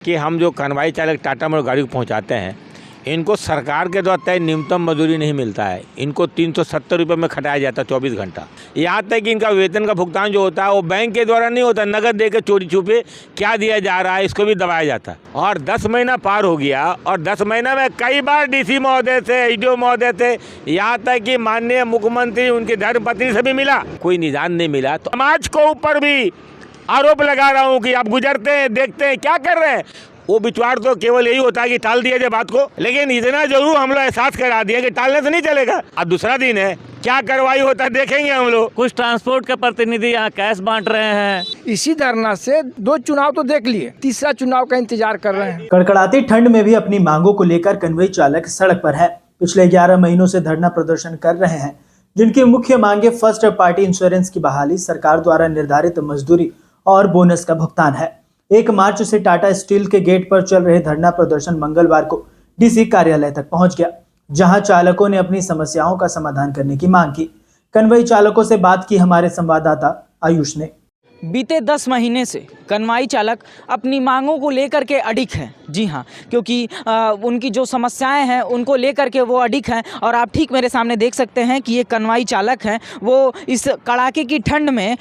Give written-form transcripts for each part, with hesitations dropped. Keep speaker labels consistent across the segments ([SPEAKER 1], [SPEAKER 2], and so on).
[SPEAKER 1] कि हम जो कन्वाई चालक टाटा मोटर गाड़ी को पहुंचाते हैं, इनको सरकार के द्वारा तय न्यूनतम मजदूरी नहीं मिलता है। इनको 370 रुपये में खटाया जाता है 24 घंटा। यहाँ तक कि इनका वेतन का भुगतान जो होता है वो बैंक के द्वारा नहीं होता, नगद दे के चोरी छुपे क्या दिया जा रहा है इसको भी दबाया जाता है। और 10 महीना पार हो गया और 10 महीना में कई बार डीसी महोदय थे, एसडीओ महोदय थे, यहाँ तक कि माननीय मुख्यमंत्री उनकी धर्मपत्नी से भी मिला, कोई निदान नहीं मिला। तो समाज को ऊपर भी आरोप लगा रहा हूँ कि आप गुजरते हैं, देखते हैं क्या कर रहे हैं। वो विचार तो केवल यही होता है कि टाल दिया जाए बात को, लेकिन इतना जरूर हम लोग एहसास करा दिया कि टालने से नहीं चलेगा। अब दूसरा दिन है, क्या कार्रवाई होता है देखेंगे हम लोग।
[SPEAKER 2] कुछ ट्रांसपोर्ट के प्रतिनिधि यहाँ कैश बांट रहे हैं।
[SPEAKER 3] इसी धरना से 2 चुनाव तो देख लिए, तीसरा चुनाव का इंतजार कर रहे हैं।
[SPEAKER 4] कड़कड़ाती ठंड में भी अपनी मांगों को लेकर कन्वई चालक सड़क पर है। पिछले 11 महीनों से धरना प्रदर्शन कर रहे हैं, जिनकी मुख्य मांगे फर्स्ट पार्टी इंश्योरेंस की बहाली, सरकार द्वारा निर्धारित मजदूरी और बोनस का भुगतान है। 1 मार्च से टाटा स्टील के गेट पर चल रहे धरना प्रदर्शन मंगलवार को डीसी कार्यालय तक पहुंच गया, जहां चालकों ने अपनी समस्याओं का समाधान करने की मांग की। कन्वई चालकों से बात की हमारे संवाददाता आयुष ने।
[SPEAKER 5] बीते 10 महीने से कन्वाई चालक अपनी मांगों को लेकर के अडिग हैं। जी हाँ, क्योंकि उनकी जो समस्याएं हैं उनको लेकर के वो अडिग हैं। और आप ठीक मेरे सामने देख सकते हैं कि ये कन्वाई चालक हैं, वो इस कड़ाके की ठंड में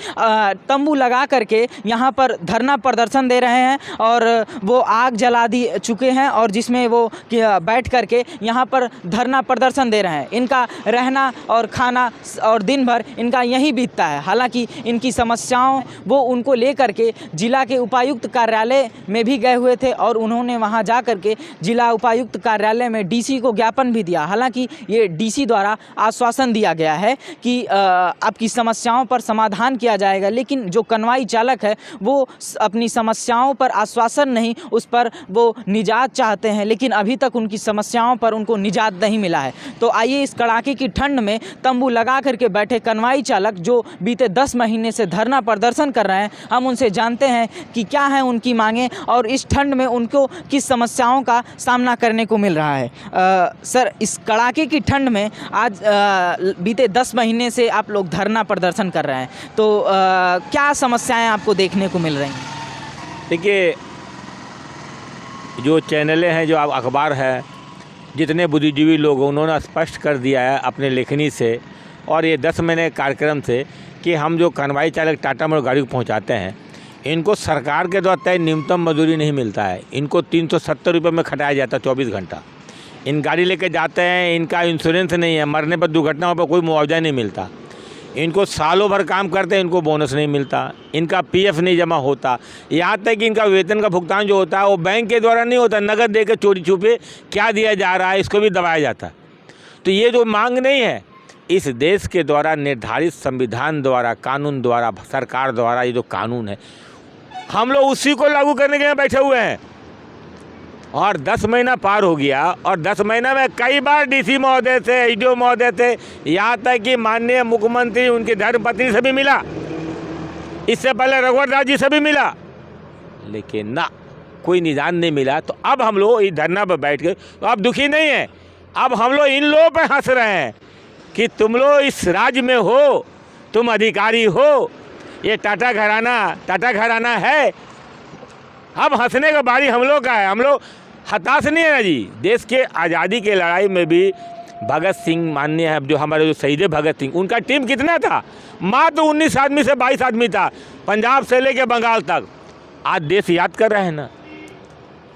[SPEAKER 5] तंबू लगा करके यहाँ पर धरना प्रदर्शन दे रहे हैं। और वो आग जला दी चुके हैं और जिसमें वो बैठ करके यहाँ पर धरना प्रदर्शन दे रहे हैं। इनका रहना और खाना और दिन भर इनका यहीं बीतता है। हालांकि इनकी समस्याओं वो उनको लेकर के जिला के उपायुक्त कार्यालय में भी गए हुए थे और उन्होंने वहां जा करके जिला उपायुक्त कार्यालय में डीसी को ज्ञापन भी दिया। हालांकि ये डीसी द्वारा आश्वासन दिया गया है कि आपकी समस्याओं पर समाधान किया जाएगा, लेकिन जो कन्वाई चालक है वो अपनी समस्याओं पर आश्वासन नहीं, उस पर वो निजात चाहते हैं, लेकिन अभी तक उनकी समस्याओं पर उनको निजात नहीं मिला है। तो आइए इस कड़ाके की ठंड में तंबू लगा करके बैठे कन्वाई चालक जो बीते 10 महीने से धरना प्रदर्शन कर रहे हैं, हम उनसे जानते हैं कि क्या है उनकी मांगें और इस ठंड में उनको किस समस्याओं का सामना करने को मिल रहा है। सर, इस कड़ाके की ठंड में आज बीते 10 महीने से आप लोग धरना प्रदर्शन कर रहे हैं, तो क्या समस्याएं आपको देखने को मिल रही हैं?
[SPEAKER 1] देखिए, जो चैनलें हैं, जो अखबार है, जितने बुद्धिजीवी लोग उन्होंने स्पष्ट कर दिया है अपने लेखनी से और ये 10 महीने कार्यक्रम से कि हम जो कन्वाई चालक टाटा मोटर गाड़ी को पहुंचाते हैं, इनको सरकार के द्वारा तय न्यूनतम मजदूरी नहीं मिलता है। इनको 370 रुपये में खटाया जाता है 24 घंटा। इन गाड़ी लेके जाते हैं, इनका इंश्योरेंस नहीं है, मरने पर दुर्घटना पर कोई मुआवजा नहीं मिलता। इनको सालों भर काम करते हैं, इनको बोनस नहीं मिलता, इनका पीएफ नहीं जमा होता। यहाँ तक कि इनका वेतन का भुगतान जो होता है वो बैंक के द्वारा नहीं होता, नगद दे के चोरी छुपे क्या दिया जा रहा है इसको भी दबाया जाता है। तो ये जो मांग नहीं है, इस देश के द्वारा निर्धारित संविधान द्वारा, कानून द्वारा, सरकार द्वारा ये जो कानून है, हम लोग उसी को लागू करने के लिए बैठे हुए हैं। और 10 महीना पार हो गया और 10 महीना में कई बार डीसी महोदय थे, एसडीओ महोदय थे, यहाँ तक कि माननीय मुख्यमंत्री उनकी धर्मपत्नी से भी मिला, इससे पहले रघुवर दास जी से भी मिला, लेकिन ना, कोई निदान नहीं मिला। तो अब हम लोग इस धरना पर बैठ के तो अब दुखी नहीं है, अब हम लोग इन लोगों पर हंस रहे हैं कि तुम लोग इस राज्य में हो, तुम अधिकारी हो, ये टाटा घराना है। अब हंसने का बारी हम लोग का है। हम लोग हताश नहीं है ना जी। देश के आज़ादी के लड़ाई में भी भगत सिंह माननीय है, जो हमारे जो शहीद भगत सिंह, उनका टीम कितना था? मात्र 19 आदमी से 22 आदमी था, पंजाब से लेके बंगाल तक। आज देश याद कर रहे हैं ना,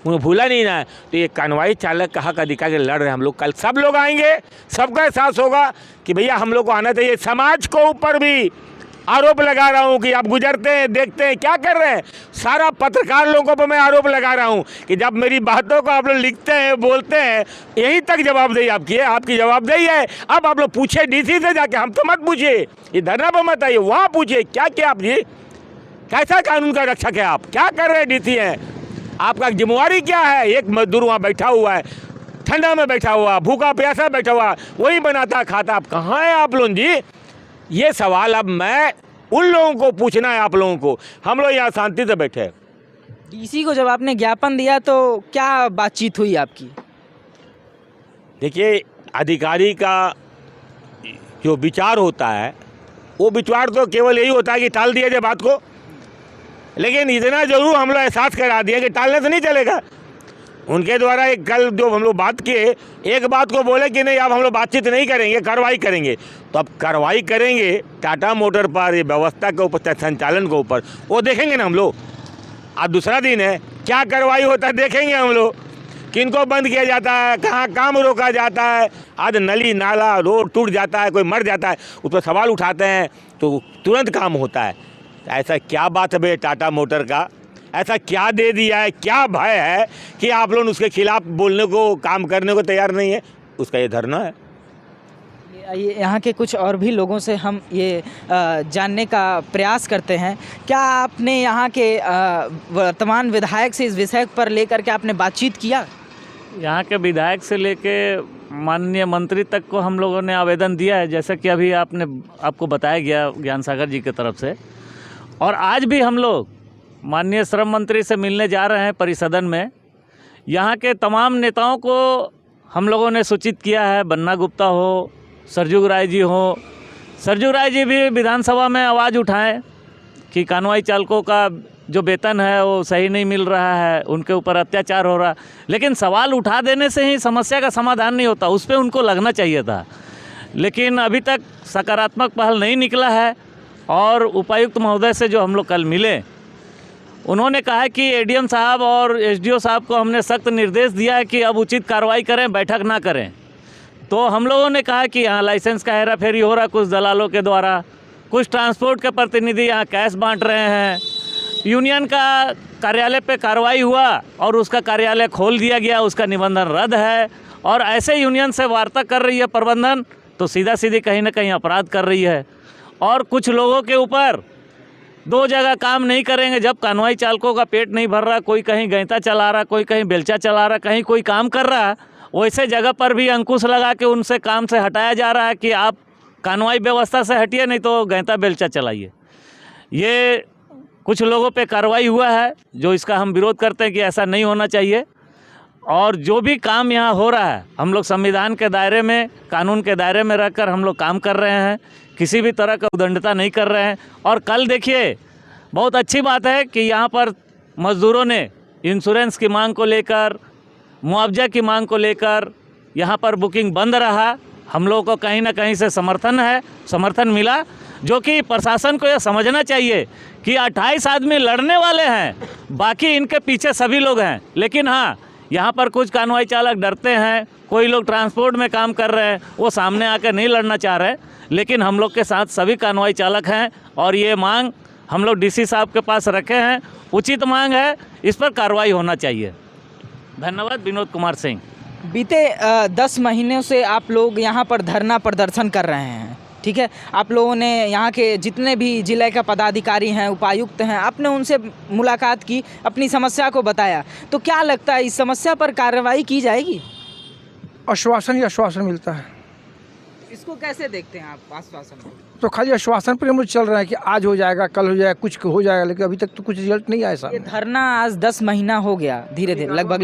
[SPEAKER 1] उन्हें भूला नहीं ना। तो ये कन्वाई चालक का हक अधिकार के लड़ रहे हैं हम लोग। कल सब लोग आएंगे, सबका एहसास होगा कि भैया हम लोग को आना चाहिए। समाज को ऊपर भी आरोप लगा रहा हूं कि आप गुजरते हैं, देखते हैं क्या कर रहे हैं। सारा पत्रकार लोगों पर मैं आरोप लगा रहा हूं कि जब मेरी बातों को आप लोग लिखते हैं, बोलते हैं, यहीं तक जवाबदेही आपकी है, आपकी जवाबदेही है। अब आप लोग पूछे डीसी से जाके, हम तो मत पूछिए, ये धरना पर मत आइए, वहाँ पूछिए क्या क्या आप जी, कैसा कानून का रक्षक है आप, क्या कर रहे हैं डीसी हैं, आपका जिम्मेवारी क्या है? एक मजदूर वहाँ बैठा हुआ है, ठंडा में बैठा हुआ, भूखा प्यासा बैठा हुआ, वही बनाता खाता, आप कहाँ हैं आप लोग जी? ये सवाल अब मैं उन लोगों को पूछना है, आप लोगों को। हम लोग यहाँ शांति से बैठे हैं।
[SPEAKER 5] डीसी को जब आपने ज्ञापन दिया तो क्या बातचीत हुई आपकी?
[SPEAKER 1] देखिए, अधिकारी का जो विचार होता है वो विचार तो केवल यही होता है कि टाल दिया जाए बात को, लेकिन इतना ज़रूर हम लोग एहसास करा दिए कि टालने से नहीं चलेगा। उनके द्वारा एक कल जो हम लोग बात किए, एक बात को बोले कि नहीं अब हम लोग बातचीत नहीं करेंगे, कार्रवाई करेंगे। तो अब कार्रवाई करेंगे टाटा मोटर पर, ये व्यवस्था के ऊपर, संचालन के ऊपर, वो देखेंगे ना हम लोग। आज दूसरा दिन है, क्या कार्रवाई होता है देखेंगे हम लोग। किनको बंद किया जाता है, कहाँ काम रोका जाता है। आज नली नाला रोड टूट जाता है, कोई मर जाता है, उस पर सवाल उठाते हैं तो तुरंत काम होता है। ऐसा क्या बात है भाई टाटा मोटर का, ऐसा क्या दे दिया है, क्या भय है कि आप लोग उसके खिलाफ बोलने को, काम करने को तैयार नहीं है? उसका ये धरना है।
[SPEAKER 5] यहाँ के कुछ और भी लोगों से हम ये जानने का प्रयास करते हैं। क्या आपने यहाँ के वर्तमान विधायक से इस विषय पर लेकर के आपने बातचीत किया?
[SPEAKER 2] यहाँ के विधायक से लेके माननीय मंत्री तक को हम लोगों ने आवेदन दिया है, जैसा कि अभी आपको बताया गया ज्ञान सागर जी की तरफ से। और आज भी हम लोग माननीय श्रम मंत्री से मिलने जा रहे हैं परिसदन में। यहाँ के तमाम नेताओं को हम लोगों ने सूचित किया है, बन्ना गुप्ता हो, सरजुग राय जी हो। सरजुग राय जी भी विधानसभा में आवाज़ उठाएं कि कानवाई चालकों का जो वेतन है वो सही नहीं मिल रहा है, उनके ऊपर अत्याचार हो रहा। लेकिन सवाल उठा देने से ही समस्या का समाधान नहीं होता, उस पर उनको लगना चाहिए था। लेकिन अभी तक सकारात्मक पहल नहीं निकला है। और उपायुक्त महोदय से जो हम लोग कल मिले, उन्होंने कहा कि एडीएम साहब और एसडीओ साहब को हमने सख्त निर्देश दिया है कि अब उचित कार्रवाई करें, बैठक ना करें। तो हम लोगों ने कहा कि यहाँ लाइसेंस का हेरा फेरी हो रहा कुछ दलालों के द्वारा, कुछ ट्रांसपोर्ट के प्रतिनिधि यहाँ कैश बांट रहे हैं। यूनियन का कार्यालय पे कार्रवाई हुआ और उसका कार्यालय खोल दिया गया, उसका निबंधन रद्द है। और ऐसे यूनियन से वार्ता कर रही है प्रबंधन, तो सीधा सीधी कहीं ना कहीं अपराध कर रही है। और कुछ लोगों के ऊपर दो जगह काम नहीं करेंगे। जब कानवाई चालकों का पेट नहीं भर रहा, कोई कहीं गैंता चला रहा, कोई कहीं बेलचा चला रहा, कहीं कोई काम कर रहा, वैसे जगह पर भी अंकुश लगा के उनसे काम से हटाया जा रहा है कि आप कानवाई व्यवस्था से हटिए, नहीं तो गैंता बेलचा चलाइए। ये कुछ लोगों पे कार्रवाई हुआ है, जो इसका हम विरोध करते हैं कि ऐसा नहीं होना चाहिए। और जो भी काम यहाँ हो रहा है, हम लोग संविधान के दायरे में, कानून के दायरे में रहकर हम लोग काम कर रहे हैं, किसी भी तरह का उद्दंडता नहीं कर रहे हैं। और कल देखिए, बहुत अच्छी बात है कि यहाँ पर मज़दूरों ने इंश्योरेंस की मांग को लेकर, मुआवजा की मांग को लेकर यहाँ पर बुकिंग बंद रहा। हम लोगों को कहीं ना कहीं से समर्थन मिला, जो कि प्रशासन को यह समझना चाहिए कि 28 आदमी लड़ने वाले हैं, बाकी इनके पीछे सभी लोग हैं। लेकिन हाँ, यहाँ पर कुछ कानवाई चालक डरते हैं, कोई लोग ट्रांसपोर्ट में काम कर रहे हैं, वो सामने आकर नहीं लड़ना चाह रहे। लेकिन हम लोग के साथ सभी कानवाई चालक हैं और ये मांग हम लोग डीसी साहब के पास रखे हैं। उचित मांग है, इस पर कार्रवाई होना चाहिए। धन्यवाद। विनोद कुमार सिंह।
[SPEAKER 5] बीते 10 महीनों से आप लोग यहाँ पर धरना प्रदर्शन कर रहे हैं, ठीक है। आप लोगों ने यहाँ के जितने भी जिले का पदाधिकारी हैं, उपायुक्त हैं, आपने उनसे मुलाकात की, अपनी समस्या को बताया। तो क्या लगता है, इस समस्या पर कार्रवाई की जाएगी?
[SPEAKER 3] आश्वासन ही आश्वासन मिलता है।
[SPEAKER 5] इसको कैसे देखते हैं आप, आश्वासन को?
[SPEAKER 3] तो खाली आश्वासन पर हम लोग चल रहे हैं कि आज हो जाएगा, कल हो जाएगा, कुछ हो जाएगा, लेकिन अभी तक तो कुछ रिजल्ट नहीं आया।
[SPEAKER 5] ये धरना आज 10 महीना हो गया, धीरे धीरे लगभग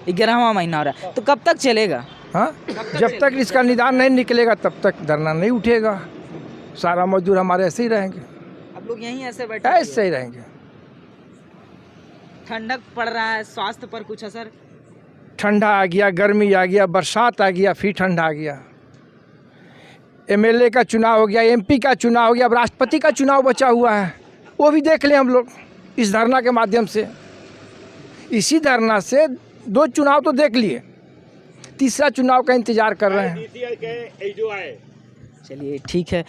[SPEAKER 5] 11वां महीना हो रहा है। तो कब तक चलेगा?
[SPEAKER 3] हाँ, जब तक इसका निदान नहीं निकलेगा तब तक धरना नहीं उठेगा। सारा मजदूर हमारे ऐसे ही रहेंगे।
[SPEAKER 5] अब लोग यहीं ऐसे बैठे
[SPEAKER 3] ऐसे ही रहेंगे।
[SPEAKER 5] ठंडक पड़ रहा है, स्वास्थ्य पर कुछ असर?
[SPEAKER 3] ठंडा आ गया, गर्मी आ गया, बरसात आ गया, फिर ठंडा आ गया। एमएलए का चुनाव हो गया, एमपी का चुनाव हो गया, अब राष्ट्रपति का चुनाव बचा हुआ है, वो भी देख लें हम लोग इस धरना के माध्यम से। इसी धरना से 2 चुनाव तो देख लिए, तीसरा चुनाव का इंतजार कर रहे हैं।
[SPEAKER 5] चलिए ठीक है।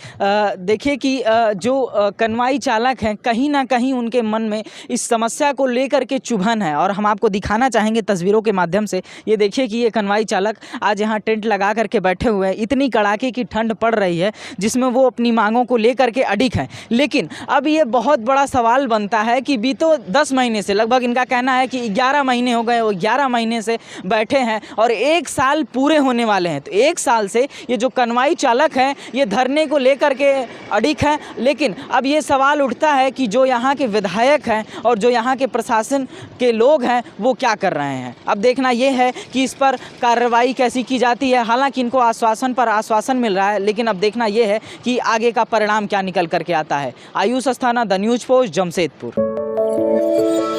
[SPEAKER 5] देखिए कि जो कन्वाई चालक हैं, कहीं ना कहीं उनके मन में इस समस्या को लेकर के चुभन है। और हम आपको दिखाना चाहेंगे तस्वीरों के माध्यम से। ये देखिए कि ये कन्वाई चालक आज यहाँ टेंट लगा करके बैठे हुए हैं। इतनी कड़ाके की ठंड पड़ रही है जिसमें वो अपनी मांगों को लेकर के अडिग हैं। लेकिन अब ये बहुत बड़ा सवाल बनता है कि बीतो 10 महीने से, लगभग इनका कहना है कि 11 महीने हो गए, वो 11 महीने से बैठे हैं और 1 साल पूरे होने वाले हैं। तो 1 साल से ये जो कन्वाई चालक हैं, ये धरने को लेकर के अडिग हैं। लेकिन अब ये सवाल उठता है कि जो यहाँ के विधायक हैं और जो यहाँ के प्रशासन के लोग हैं, वो क्या कर रहे हैं। अब देखना ये है कि इस पर कार्रवाई कैसी की जाती है। हालांकि इनको आश्वासन पर आश्वासन मिल रहा है, लेकिन अब देखना ये है कि आगे का परिणाम क्या निकल करके आता है। Ayush Asthana, the news post, Jamshedpur.
[SPEAKER 4] है।